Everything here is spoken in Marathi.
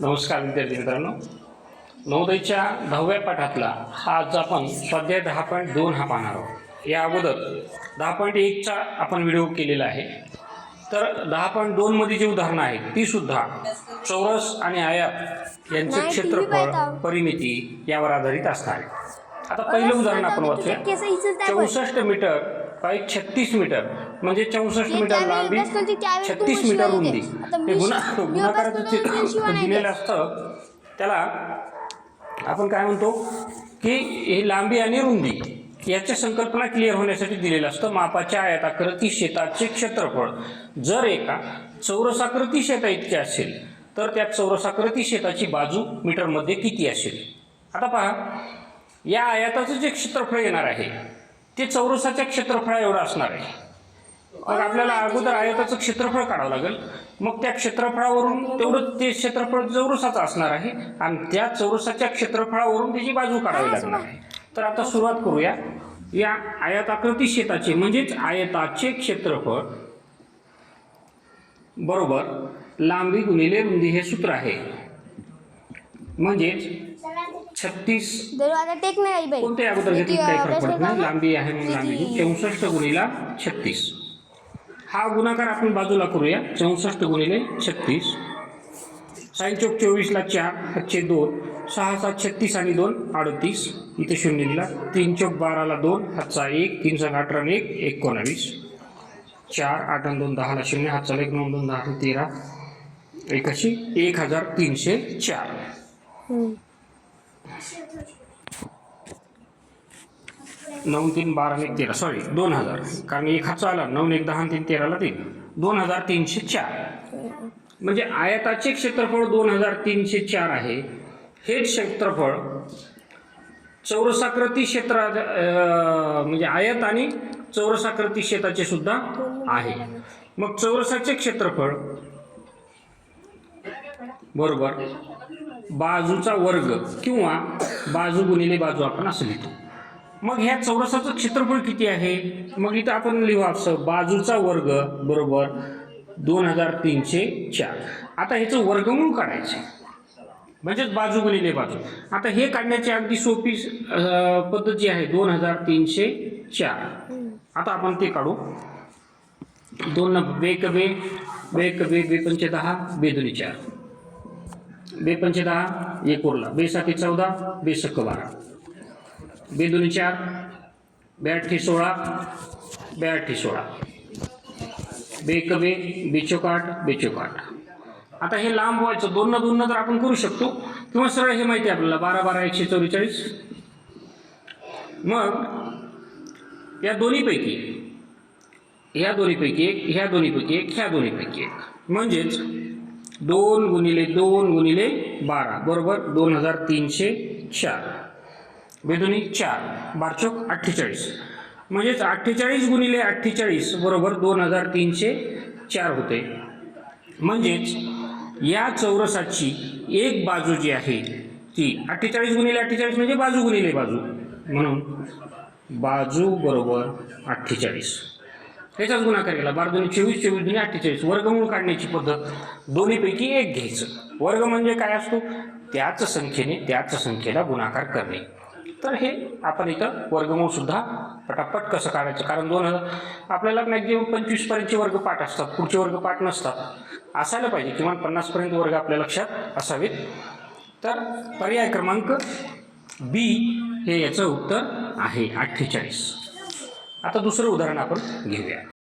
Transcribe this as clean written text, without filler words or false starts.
नमस्कार विद्यार्थी मित्रांनो, नवोदयच्या 10व्या पाठातला हा आज आपण स्वाध्याय 10.2 हा पाहणार आहोत। या अगोदर 10.1चा आपण व्हिडिओ केलेला आहे। तर 10.2 मध्ये जी उदाहरणं आहेत ती सुद्धा चौरस आणि आयत यांचे क्षेत्रफळ, परिमिती यावर आधारित असणार आहे। आता पहिलं उदाहरण आपण वाचूया। 64 मीटर बाय 36 मीटर म्हणजे 64 मीटर लांबी, 36 मीटर रुंदी। हे गुणाकाराचं चित्र दिलेलं असतं, त्याला आपण काय म्हणतो की ही लांबी आणि रुंदी याची संकल्पना क्लिअर होण्यासाठी दिलेलं असतं। मापाच्या आयताकृती शेताचे क्षेत्रफळ जर एका चौरसाकृती शेता इतके असेल तर त्या चौरसाकृती शेताची बाजू मीटरमध्ये किती असेल। आता पहा, या आयताचं जे क्षेत्रफळ येणार आहे ते चौरसाच्या क्षेत्रफळा एवढं असणार आहे। मग आपल्याला अगोदर आयताचं क्षेत्रफळ काढावं लागेल, मग त्या क्षेत्रफळावरून तेवढं ते क्षेत्रफळ चौरसाचं असणार आहे आणि त्या चौरसाच्या क्षेत्रफळावरून त्याची बाजू काढावी लागणार आहे। तर आता सुरुवात करूया। या आयताकृती शेताचे म्हणजेच आयताचे क्षेत्रफळ बरोबर लांबी गुणिले रुंदी हे सूत्र आहे। म्हणजेच 36 कोणते अगोदर घेतले काही फरक पडत नाही, लांबी आहे म्हणून लांबी 64 गुणिला 36 हा गुणाकार आपण बाजूला करूया। 64 गुणिले 36, 6 चौक 24 ला 4 हातचे 2, 6 7 36 आणि 2 38 इथे शून्य दिला। 3 चौक 12 ला 2 हातचा 1, 3 7 18 आणि 1 19, 4 8 आणि 2 10 ला 0 हातचा 1 9 2 10 13 81 1304। 9 3 12 आणि 13 सॉरी 2000, कारण 1 हातचा आला 9 1 10 आणि 3 13 ला 3 2304। म्हणजे आयताचे क्षेत्रफळ 2304 आहे। हे क्षेत्रफळ चौरसाकृती क्षेत्रा म्हणजे आयत आणि चौरसाकृती शेताचे सुद्धा आहे। मग चौरसाचे क्षेत्रफळ बरोबर बाजूचा वर्ग किंवा बाजू गुणिले बाजू आपण असं लिहितो। मग ह्या चौरसाचं क्षेत्रफळ किती आहे, मग इथं आपण लिहू असं बाजूचा वर्ग बरोबर 2304। आता ह्याचं वर्गमूळ काढायचं म्हणजेच बाजू गुणिले बाजू। आता हे काढण्याची अगदी सोपी पद्धत जी आहे 2304। आता आपण ते काढू। 2 बेक बे बेक बे बे पंचे 10 बेदुनी 4 बे पंचे 10 1 उरला, बे 7 14 बे 12 बेदुनी 4 बे 8 16 बे 8 16 बेक बे बेचोक 8 बेचोक 8। आता हे लांब व्हायचं 2 न 2 न तर आपण करू शकतो किंवा सरळ हे माहिती आहे आपल्याला 12 12 144। मग या दोन्हीपैकी ह्या दोन्हीपैकी एक, ह्या दोन्हीपैकी एक, ह्या दोन्हीपैकी एक, म्हणजेच 2 गुणिले 2 गुणिले 12 बरोबर 2304 बेदुनी 4 12 चौक 48, म्हणजेच 48 गुणिले 48 बरोबर 2304 होते। म्हणजेच या चौरसाची एक बाजू जी आहे ती 48 गुणिले 48 म्हणजे बाजू गुणिले बाजू, म्हणून बाजू बरोबर 48। ह्याचाच गुणाकार केला 12 2 24 24 2 48। वर्गमूळ काढण्याची पद्धत दोन्हीपैकी एक घ्यायचं। वर्ग म्हणजे काय असतो, त्याच संख्येने त्याच संख्येला गुणाकार करणे। तर हे आपण इथं वर्गमूळ सुद्धा पटापट कसं काढायचं, कारण 2000 आपल्याला मॅक्झिमम 25 पर्यंतचे वर्ग पाठ असतात, पुढचे वर्ग पाठ नसतात। असायला पाहिजे किमान 50 पर्यंत वर्ग आपल्या लक्षात असावेत। तर पर्याय क्रमांक बी हे याचं उत्तर आहे 48। आता दुसरं उदाहरण आपण घेऊया।